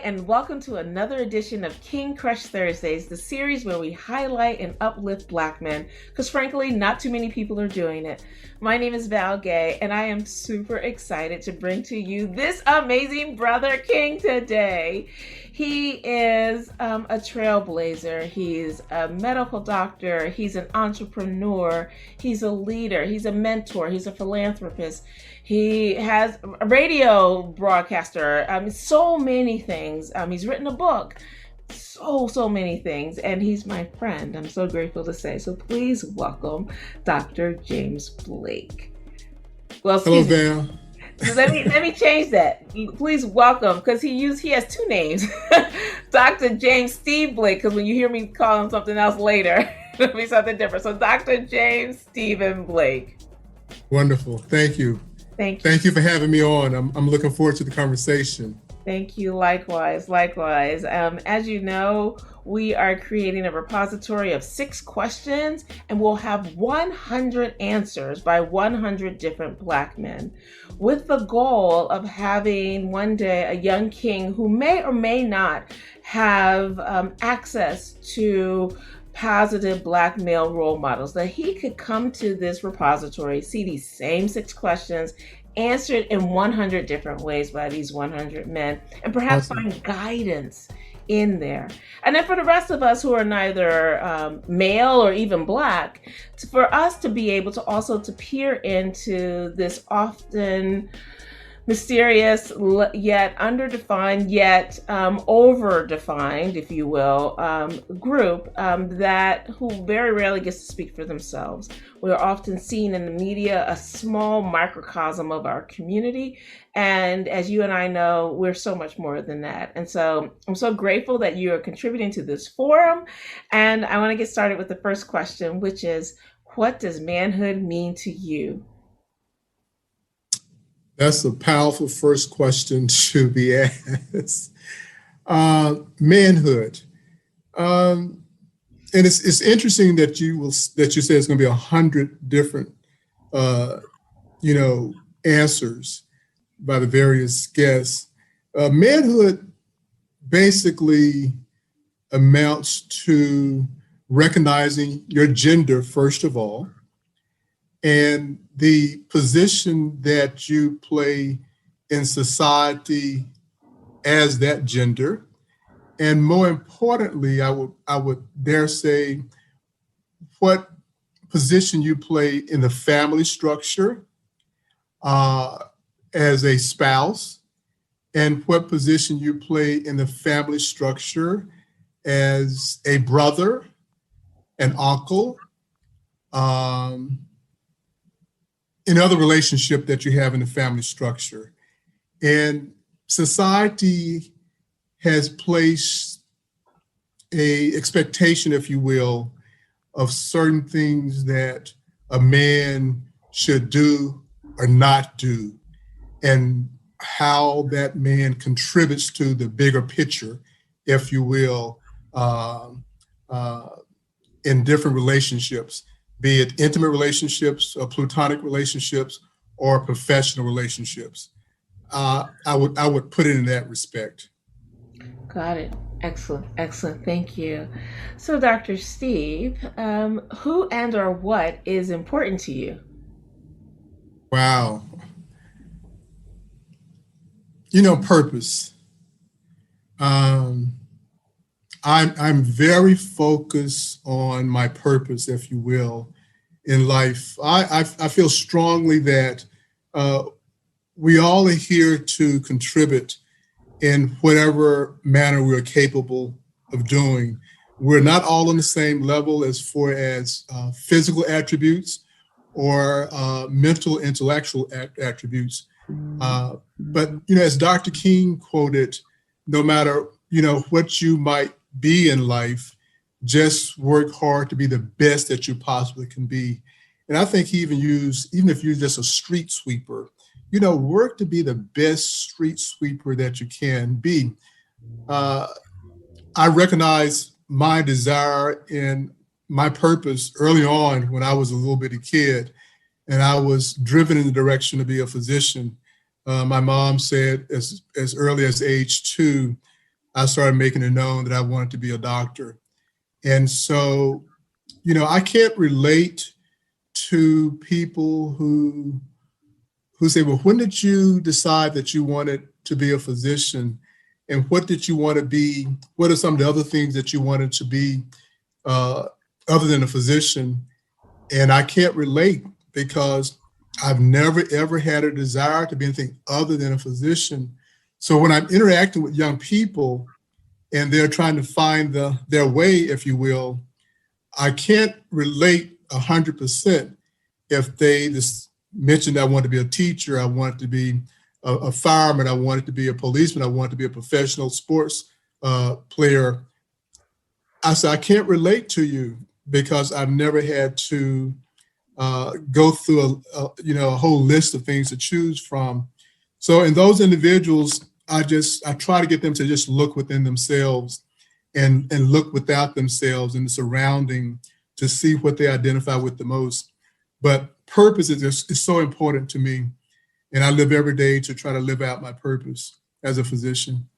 and welcome to another edition of King Crush Thursdays, the series where we highlight and uplift Black men, because frankly, not too many people are doing it. My name is Val Gay, and I am super excited to bring to you this amazing brother king today. He is a trailblazer. He's a medical doctor. He's an entrepreneur. He's a leader. He's a mentor. He's a philanthropist. He has a radio broadcaster. So many things. He's written a book. So many things. And he's my friend. I'm so grateful to say. So please welcome Dr. James Blake. Well, hello, Val. So let me change that. Please welcome, because he has two names, Dr. James Steve Blake. Because when you hear me call him something else later, it'll be something different. So Dr. James Stephen Blake. Wonderful. Thank you. Thank you for having me on. I'm looking forward to the conversation. Thank you. Likewise. As you know, we are creating a repository of 6 questions, and we'll have 100 answers by 100 different Black men, with the goal of having one day a young king who may or may not have access to positive Black male role models, that he could come to this repository, see these same 6 questions answered in 100 different ways by these 100 men, and perhaps find guidance in there. And then for the rest of us who are neither male or even Black, for us to be able to also to peer into this often mysterious, yet underdefined, yet over-defined, if you will, group who very rarely gets to speak for themselves. We're often seen in the media a small microcosm of our community. And as you and I know, we're so much more than that. And so I'm so grateful that you are contributing to this forum. And I want to get started with the first question, which is, what does manhood mean to you? That's a powerful first question to be asked. Manhood, and it's interesting that you say it's going to be 100 different, answers by the various guests. Manhood basically amounts to recognizing your gender first of all, and the position that you play in society as that gender, and more importantly, I would dare say, what position you play in the family structure as a spouse, and what position you play in the family structure as a brother, an uncle, in other relationship that you have in the family structure. And society has placed a expectation, if you will, of certain things that a man should do or not do, and how that man contributes to the bigger picture, if you will, in different relationships, be it intimate relationships, or platonic relationships, or professional relationships. I would put it in that respect. Got it. Excellent. Thank you. So, Dr. Steve, who and or what is important to you? Wow. Purpose. I'm very focused on my purpose, if you will, in life. I feel strongly that we all are here to contribute in whatever manner we're capable of doing. We're not all on the same level as far as physical attributes or mental, intellectual attributes. But, as Dr. King quoted, no matter, what you might be in life, just work hard to be the best that you possibly can be. And I think he even if you're just a street sweeper, work to be the best street sweeper that you can be. I recognize my desire and my purpose early on when I was a little bitty kid, and I was driven in the direction to be a physician. My mom said as early as age 2 I started making it known that I wanted to be a doctor. And so, I can't relate to people who say, well, when did you decide that you wanted to be a physician? And what did you want to be? What are some of the other things that you wanted to be uh, other than a physician? And I can't relate because I've never, ever had a desire to be anything other than a physician. So when I'm interacting with young people and they're trying to find their way, if you will, I can't relate 100% if they just mentioned I want to be a teacher, I want to be a fireman, I wanted to be a policeman, I wanted to be a professional sports player. I said, I can't relate to you because I've never had to go through a whole list of things to choose from. So in those individuals, I try to get them to just look within themselves and look without themselves in the surrounding to see what they identify with the most. But purpose is so important to me. And I live every day to try to live out my purpose as a physician.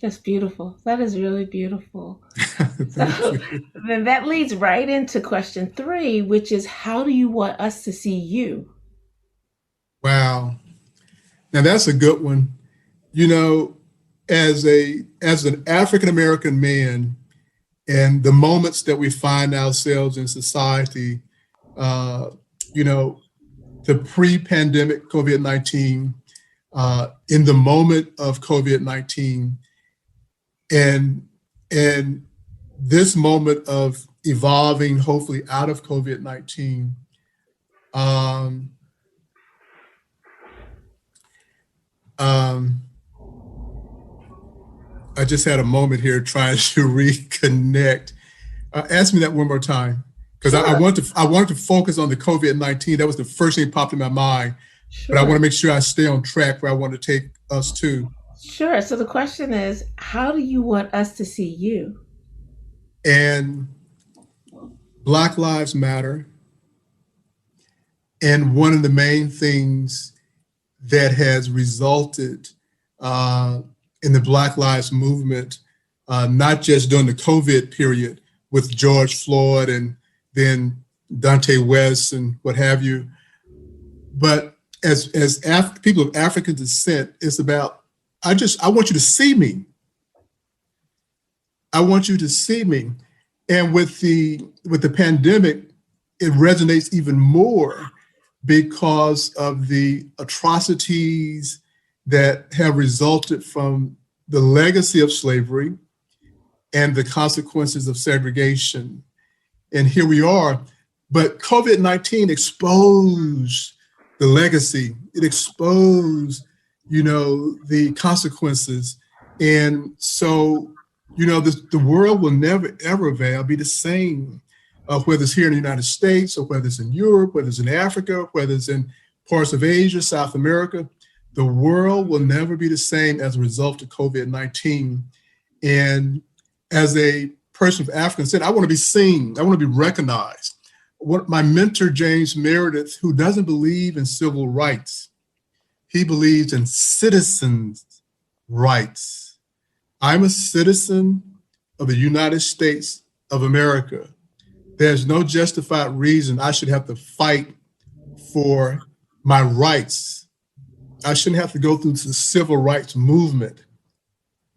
That's beautiful. That is really beautiful. Thank So you. then that leads right into question 3, which is how do you want us to see you? Wow. Now that's a good one. You know, as an African American man, and the moments that we find ourselves in society, uh, you know, the pre-pandemic COVID-19, in the moment of COVID-19, and and this moment of evolving, hopefully out of COVID-19. Um, um, I just had a moment here trying to reconnect. Ask me that one more time, because I Sure, want to focus on the COVID-19. That was the first thing that popped in my mind, but I want sure, to make sure I stay on track where I want to take us to. sure. So the question is, how do you want us to see you? And Black Lives Matter, and one of the main things that has resulted uh, in the Black Lives Movement, not just during the COVID period with George Floyd and then Dante West and what have you, but as people of African descent, it's about I want you to see me. I want you to see me. And with the pandemic, it resonates even more because of the atrocities that have resulted from the legacy of slavery and the consequences of segregation. And here we are. But COVID-19 exposed the legacy. It exposed, the consequences. And so, the world will never, ever be the same, whether it's here in the United States or whether it's in Europe, whether it's in Africa, whether it's in parts of Asia, South America. The world will never be the same as a result of COVID-19. And as a person of African descent, I want to be seen. I want to be recognized. What my mentor, James Meredith, who doesn't believe in civil rights, he believes in citizens' rights. I'm a citizen of the United States of America. There's no justified reason I should have to fight for my rights. I shouldn't have to go through the civil rights movement.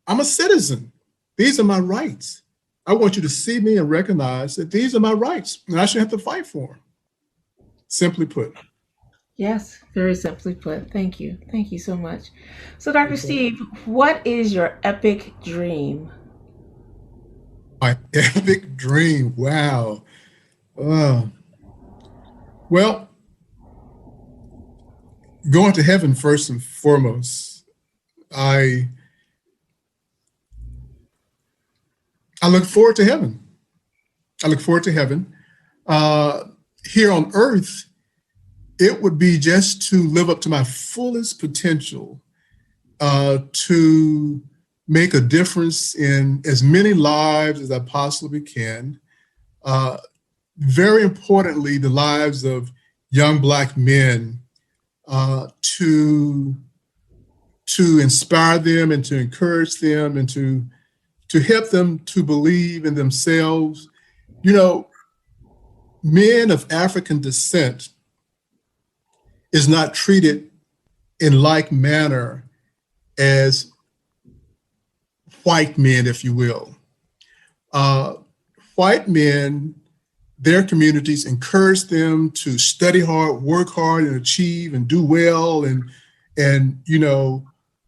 I'm a citizen. These are my rights. I want you to see me and recognize that these are my rights and I shouldn't have to fight for them. Simply put. Yes, very simply put. Thank you. Thank you so much. So, Dr. Steve, what is your epic dream? My epic dream. Wow. Uh, well, going to heaven first and foremost. I I look forward to heaven. I look forward to heaven. Uh, Here on earth, it would be just to live up to my fullest potential, to make a difference in as many lives as I possibly can. Uh, Very importantly, the lives of young Black men, to to inspire them and to encourage them and to help them to believe in themselves. You know, men of African descent is not treated in like manner as white men, if you will. White men, their communities encourage them to study hard, work hard, and achieve and do well, and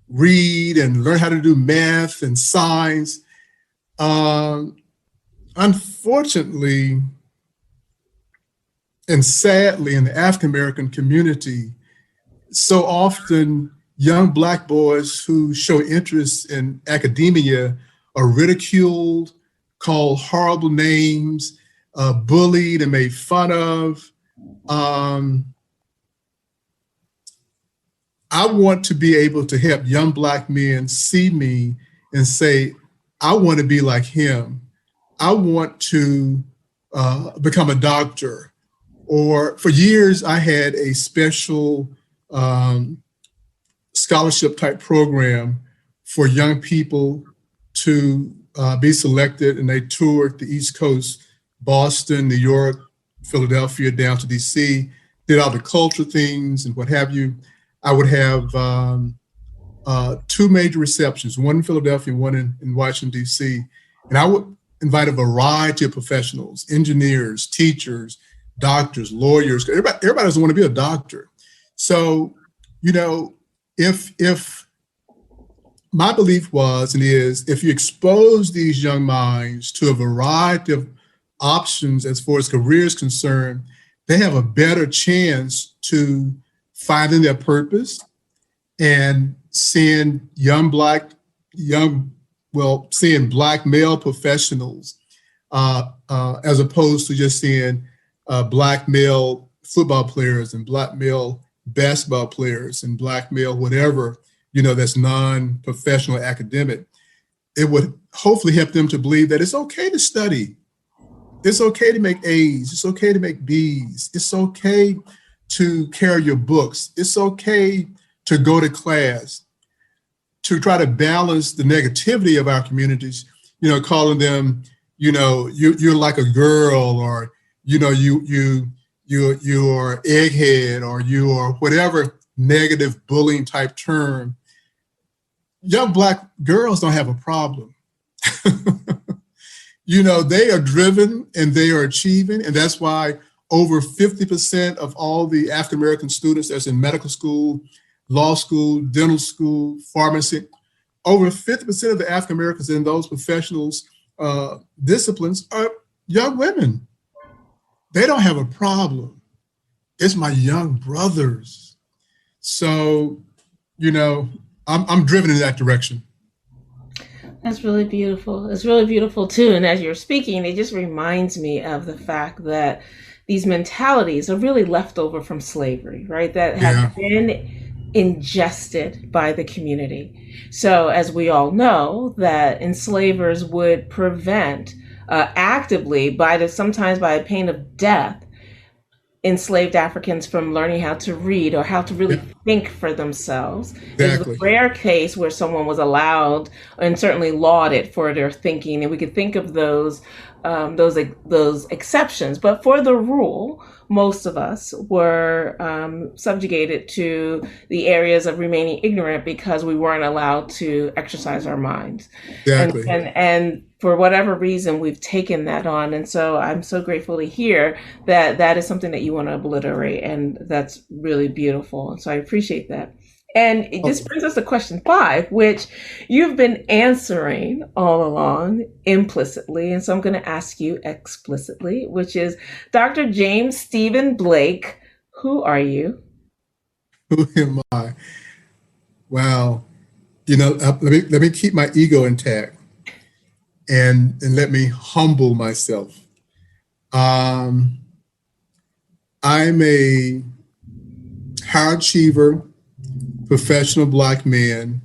read and learn how to do math and science. Unfortunately, and sadly, in the African American community, so often young Black boys who show interest in academia are ridiculed, called horrible names, bullied and made fun of. I want to be able to help young Black men see me and say, I want to be like him. I want to become a doctor. Or for years, I had a special scholarship type program for young people to be selected, and they toured the East Coast, Boston, New York, Philadelphia, down to DC, did all the culture things and what have you. I would have two major receptions, one in Philadelphia, one in Washington, DC. And I would invite a variety of professionals, engineers, teachers, doctors, lawyers. Everybody doesn't want to be a doctor. So, if my belief was and is, if you expose these young minds to a variety of options as far as career is concerned, they have a better chance to finding their purpose and seeing Black male professionals as opposed to just seeing Black male football players and Black male basketball players and Black male whatever, that's non-professional academic. It would hopefully help them to believe that it's okay to study. It's okay to make A's. It's okay to make B's. It's okay to carry your books. It's okay to go to class, to try to balance the negativity of our communities, calling them, you're like a girl, or, you're egghead, or you are whatever negative bullying type term. Young Black girls don't have a problem. They are driven and they are achieving. And that's why over 50% of all the African-American students that's in medical school, law school, dental school, pharmacy, over 50% of the African-Americans in those professionals disciplines are young women. They don't have a problem. It's my young brothers. So, I'm driven in that direction. That's really beautiful. It's really beautiful too. And as you're speaking, it just reminds me of the fact that these mentalities are really left over from slavery, right? That have been ingested by the community. So as we all know, that enslavers would prevent actively sometimes by a pain of death, enslaved Africans from learning how to read or how to really think for themselves. Exactly. It's a rare case where someone was allowed and certainly lauded for their thinking, and we could think of those exceptions. But for the rule, most of us were subjugated to the areas of remaining ignorant because we weren't allowed to exercise our minds. Exactly. And for whatever reason, we've taken that on. And so I'm so grateful to hear that that is something that you want to obliterate. And that's really beautiful. And so I appreciate that. And this brings us to question 5, which you've been answering all along implicitly. And so I'm going to ask you explicitly, which is, Dr. James Stephen Blake, who are you? Who am I? Well, let me keep my ego intact and let me humble myself. I'm a high achiever, professional Black man,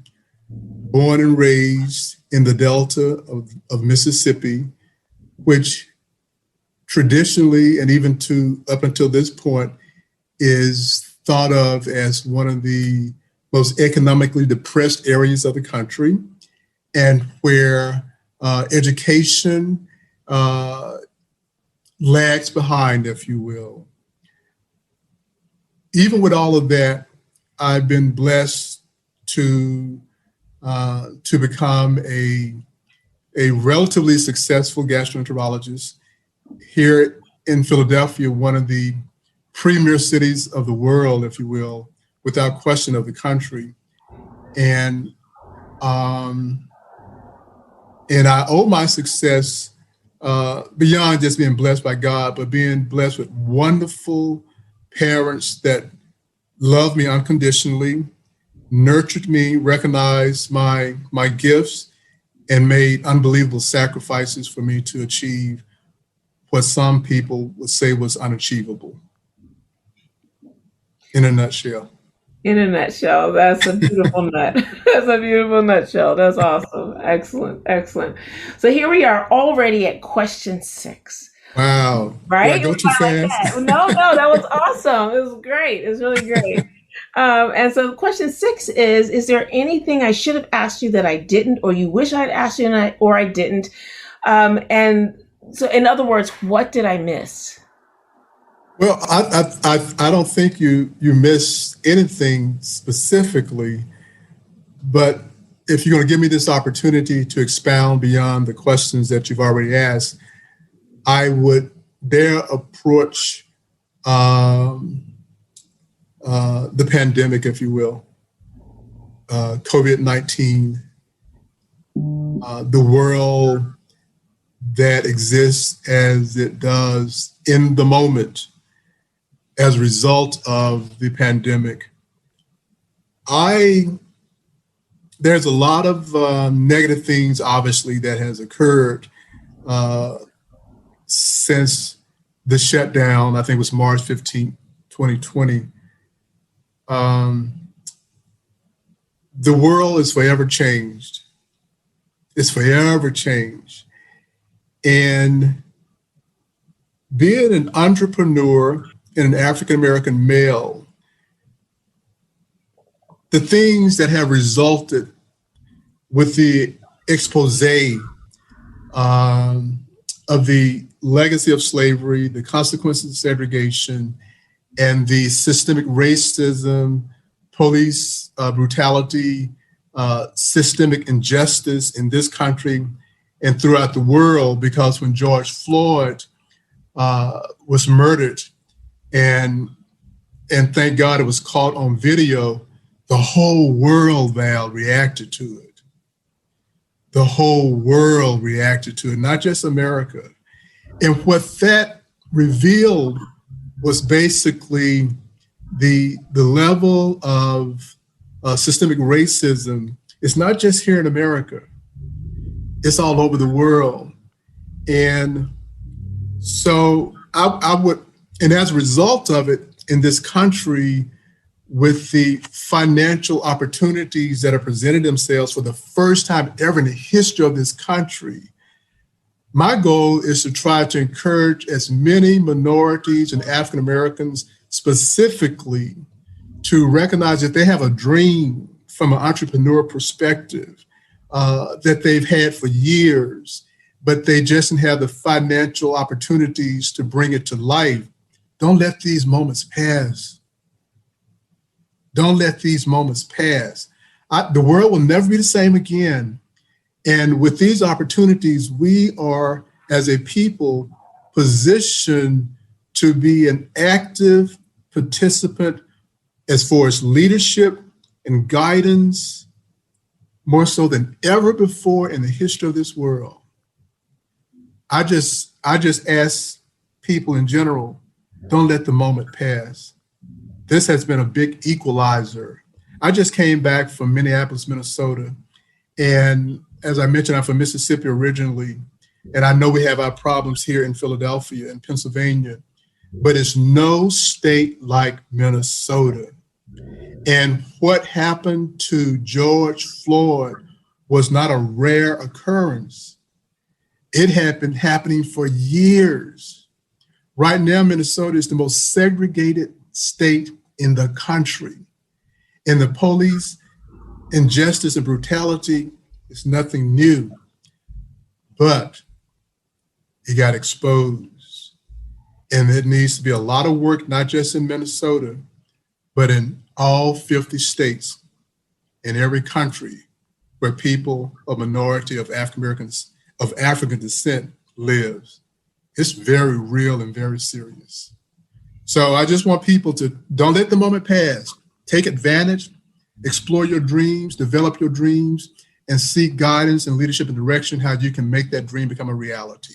born and raised in the Delta of Mississippi, which traditionally and even up until this point is thought of as one of the most economically depressed areas of the country, and where education lags behind, if you will. Even with all of that, I've been blessed to become a relatively successful gastroenterologist here in Philadelphia, one of the premier cities of the world, if you will, without question, of the country. And I owe my success beyond just being blessed by God, but being blessed with wonderful parents that loved me unconditionally, nurtured me, recognized my gifts, and made unbelievable sacrifices for me to achieve what some people would say was unachievable. In a nutshell. In a nutshell, that's a beautiful nut. That's a beautiful nutshell. That's awesome. Excellent. Excellent. So here we are already at question 6. Wow. Right? Did I go too fast? Like no, that was awesome. It was great. It's really great. And so question 6 is there anything I should have asked you that I didn't, or you wish I'd asked you or I didn't? And so in other words, what did I miss? Well, I don't think you missed anything specifically, but if you're going to give me this opportunity to expound beyond the questions that you've already asked, I would dare approach the pandemic, if you will, COVID-19, the world that exists as it does in the moment as a result of the pandemic. There's a lot of negative things, obviously, that has occurred since the shutdown. I think it was March 15, 2020. The world is forever changed. It's forever changed. And being an entrepreneur and an African-American male, the things that have resulted with the expose of the legacy of slavery, the consequences of segregation, and the systemic racism, police brutality, systemic injustice in this country and throughout the world, because when George Floyd was murdered, and thank God it was caught on video, the whole world, Val, reacted to it. The whole world reacted to it, not just America. And what that revealed was basically the level of systemic racism. It's not just here in America. It's all over the world. And so I would, and as a result of it in this country, with the financial opportunities that have presented themselves for the first time ever in the history of this country, my goal is to try to encourage as many minorities and African Americans specifically to recognize that they have a dream from an entrepreneur perspective that they've had for years, but they just didn't have the financial opportunities to bring it to life. Don't let these moments pass. Don't let these moments pass. The world will never be the same again. And with these opportunities, we are, as a people, positioned to be an active participant as far as leadership and guidance, more so than ever before in the history of this world. I just ask people in general, don't let the moment pass. This has been a big equalizer. I just came back from Minneapolis, Minnesota. And as I mentioned, I'm from Mississippi originally. And I know we have our problems here in Philadelphia and Pennsylvania, but it's no state like Minnesota. And what happened to George Floyd was not a rare occurrence. It had been happening for years. Right now, Minnesota is the most segregated state in the country. And the police injustice and brutality is nothing new, but it got exposed. And it needs to be a lot of work, not just in Minnesota, but in all 50 states, in every country where people of minority of African descent lives. It's very real and very serious. So I just want people to don't let the moment pass. Take advantage, explore your dreams, develop your dreams, and seek guidance and leadership and direction how you can make that dream become a reality.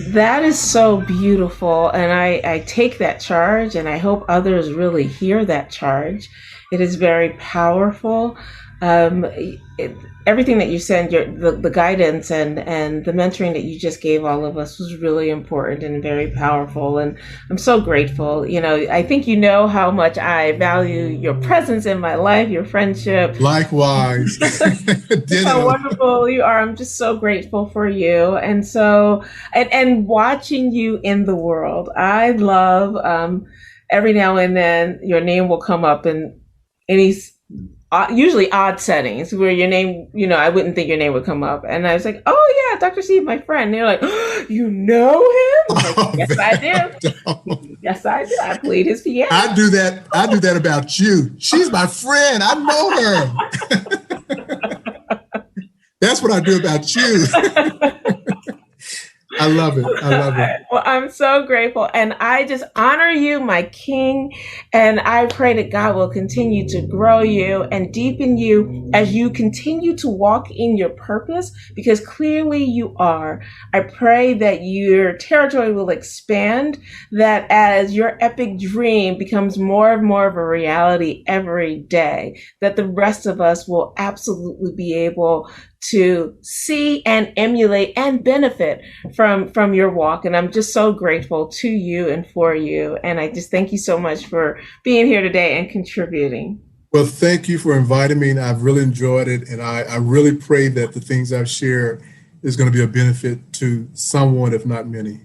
That is so beautiful. And I take that charge, and I hope others really hear that charge. It is very powerful. Everything that you said, the guidance and the mentoring that you just gave all of us was really important and very powerful. And I'm so grateful. You know, I think you know how much I value your presence in my life, your friendship. Likewise. How wonderful you are. I'm just so grateful for you. And so, and watching you in the world, I love, every now and then your name will come up in any usually odd settings where your name, you know, I wouldn't think your name would come up. And I was like, oh yeah, Dr. Steve, my friend. And they're like, oh, you know him? I'm like, yes, I do. Yes, I do. I played his piano. I do that about you. She's my friend. I know her. That's what I do about you. I love it. I love it. Well, I'm so grateful. And I just honor you, my king. And I pray that God will continue to grow you and deepen you as you continue to walk in your purpose, because clearly you are. I pray that your territory will expand, that as your epic dream becomes more and more of a reality every day, that the rest of us will absolutely be able to see and emulate and benefit from your walk. And I'm just so grateful to you and for you. And I just thank you so much for being here today and contributing. Well, thank you for inviting me. And I've really enjoyed it. And I really pray that the things I've shared is going to be a benefit to someone, if not many.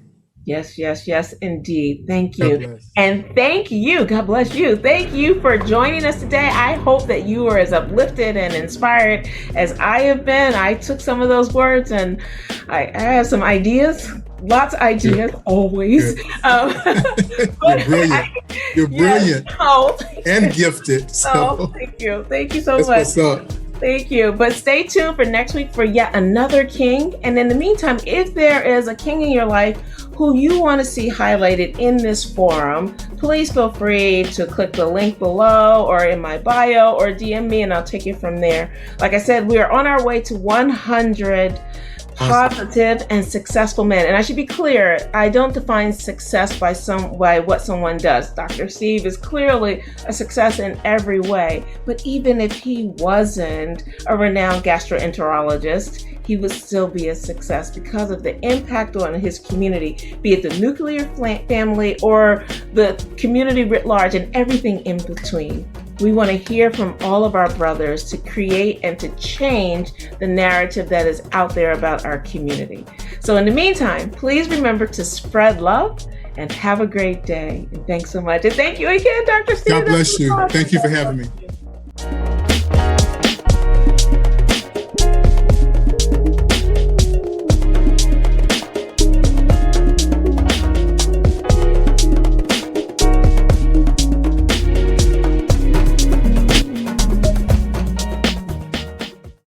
Yes, yes, yes, indeed. Thank you. And thank you. God bless you. Thank you for joining us today. I hope that you are as uplifted and inspired as I have been. I took some of those words and I have some ideas. Lots of ideas, always. You're brilliant. You're brilliant. And gifted. So. Thank you. Thank you so much. What's up. Thank you. But stay tuned for next week for yet another king. And in the meantime, if there is a king in your life who you want to see highlighted in this forum, please feel free to click the link below or in my bio or DM me and I'll take it from there. Like I said, we are on our way to 100 positive and successful men. And I should be clear, I don't define success by what someone does. Dr. Steve is clearly a success in every way. But even if he wasn't a renowned gastroenterologist, he would still be a success because of the impact on his community, be it the nuclear family or the community writ large and everything in between. We want to hear from all of our brothers to create and to change the narrative that is out there about our community. So in the meantime, please remember to spread love and have a great day. And thanks so much. And thank you again, Dr. Steve. God bless you. Thank you for having me.